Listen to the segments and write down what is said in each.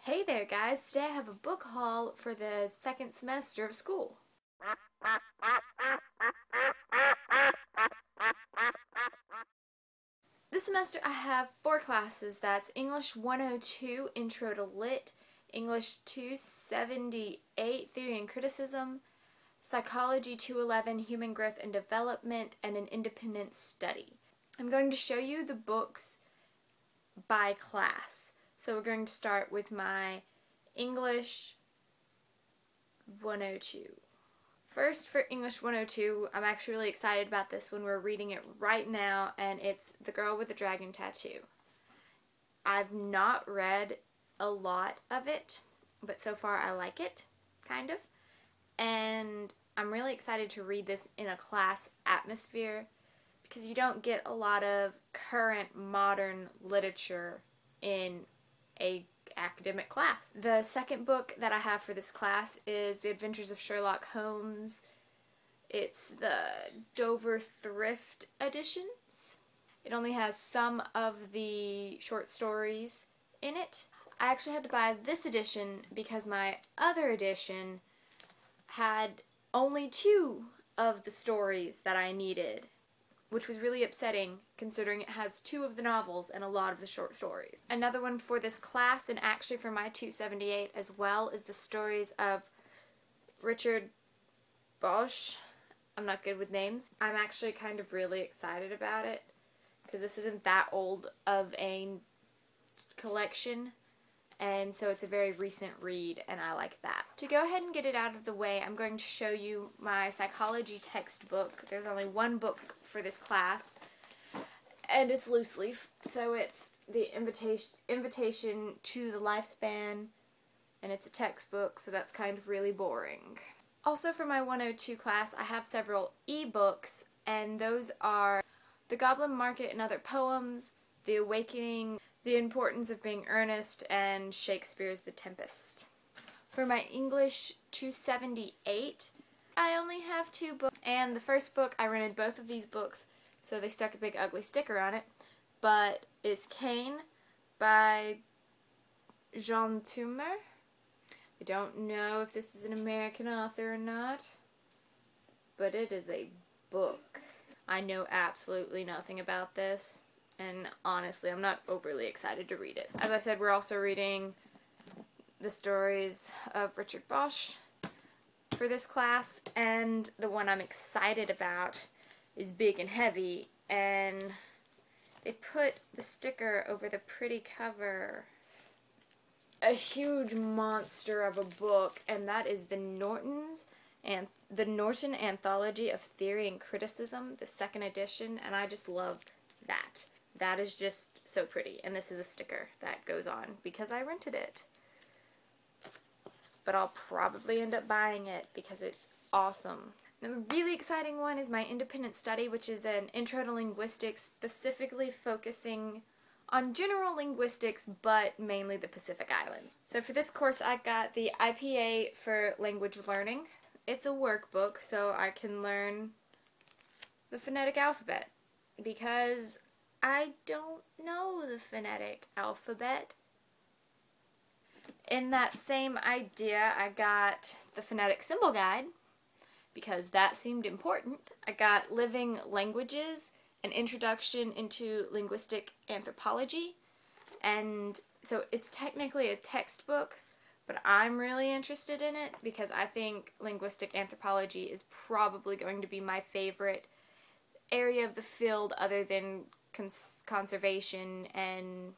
Hey there guys, today I have a book haul for the second semester of school. This semester I have 4 classes. That's English 102, Intro to Lit, English 278, Theory and Criticism, Psychology 211, Human Growth and Development, and an Independent Study. I'm going to show you the books by class. So we're going to start with my English 102. First, for English 102, I'm actually really excited about this one. We're reading it right now, and it's The Girl with the Dragon Tattoo. I've not read a lot of it, but so far I like it, kind of. And I'm really excited to read this in a class atmosphere because you don't get a lot of current modern literature in a academic class. The second book that I have for this class is The Adventures of Sherlock Holmes. It's the Dover Thrift editions. It only has some of the short stories in it. I actually had to buy this edition because my other edition had only 2 of the stories that I needed, which was really upsetting considering it has 2 of the novels and a lot of the short stories. Another one for this class, and actually for my 278 as well, is the stories of Richard Bosch. I'm not good with names. I'm actually kind of really excited about it because this isn't that old of a collection, and so it's a very recent read, and I like that. To go ahead and get it out of the way, I'm going to show you my psychology textbook. There's only one book for this class, and it's loose leaf, so it's the Invitation to the Lifespan, and it's a textbook, so that's kind of really boring. Also for my 102 class, I have several ebooks, and those are The Goblin Market and Other Poems, The Awakening, The Importance of Being Earnest, and Shakespeare's The Tempest. For my English 278, I only have 2 books, and the first book, I rented both of these books, so they stuck a big ugly sticker on it, but it's Cain by Jean Toomer. I don't know if this is an American author or not, but it is a book. I know absolutely nothing about this, and honestly, I'm not overly excited to read it. As I said, we're also reading the stories of Richard Bosch for this class, and the one I'm excited about is Big and Heavy, and they put the sticker over the pretty cover. A huge monster of a book, and that is the Norton Anthology of Theory and Criticism, the 2nd edition, and I just love that. That is just so pretty, and this is a sticker that goes on because I rented it. But I'll probably end up buying it because it's awesome. Now, the really exciting one is my Independent Study, which is an intro to linguistics, specifically focusing on general linguistics, but mainly the Pacific Islands. So for this course, I got the IPA for language learning. It's a workbook, so I can learn the phonetic alphabet, because I don't know the phonetic alphabet. In that same idea, I got the Phonetic Symbol Guide, because that seemed important. I got Living Languages, an Introduction into Linguistic Anthropology, and so it's technically a textbook, but I'm really interested in it because I think linguistic anthropology is probably going to be my favorite area of the field other than conservation and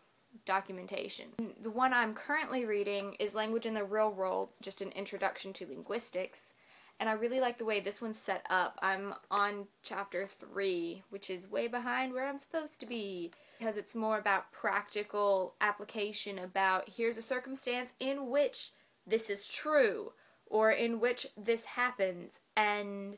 documentation. The one I'm currently reading is Language in the Real World, just an introduction to linguistics, and I really like the way this one's set up. I'm on chapter 3, which is way behind where I'm supposed to be, because it's more about practical application about here's a circumstance in which this is true, or in which this happens, and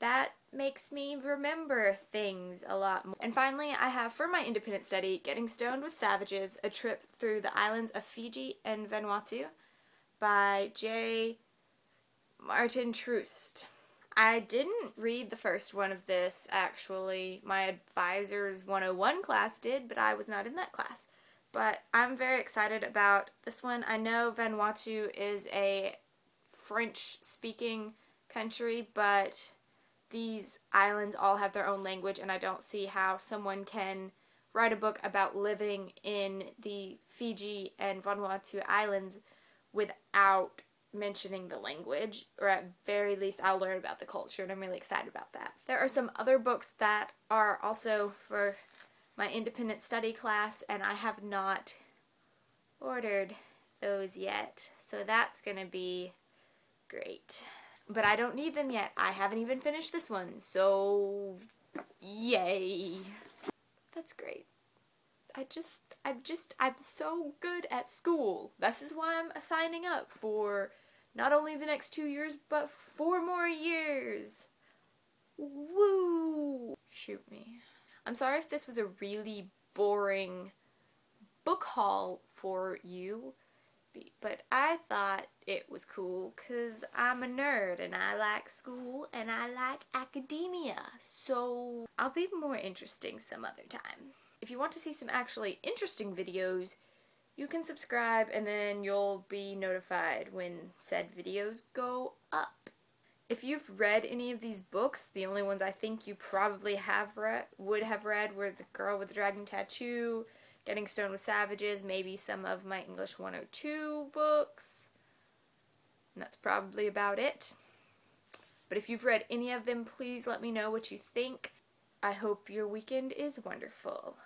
that makes me remember things a lot more. And finally, I have for my independent study, Getting Stoned with Savages, a trip through the islands of Fiji and Vanuatu by J. Martin Troost. I didn't read the first one of this, actually. My advisor's 101 class did, but I was not in that class. But I'm very excited about this one. I know Vanuatu is a French-speaking country, but these islands all have their own language, and I don't see how someone can write a book about living in the Fiji and Vanuatu islands without mentioning the language, or at very least I'll learn about the culture, and I'm really excited about that. There are some other books that are also for my independent study class, and I have not ordered those yet, so that's gonna be great. But I don't need them yet. I haven't even finished this one, so yay. That's great. I'm so good at school. This is why I'm signing up for not only the next 2 years, but 4 more years. Woo! Shoot me. I'm sorry if this was a really boring book haul for you, but I thought it was cool because I'm a nerd and I like school and I like academia, so I'll be more interesting some other time. If you want to see some actually interesting videos, you can subscribe and then you'll be notified when said videos go up. If you've read any of these books, the only ones I think you probably would have read were The Girl with the Dragon Tattoo, Getting Stoned with Savages, maybe some of my English 102 books, and that's probably about it. But if you've read any of them, please let me know what you think. I hope your weekend is wonderful.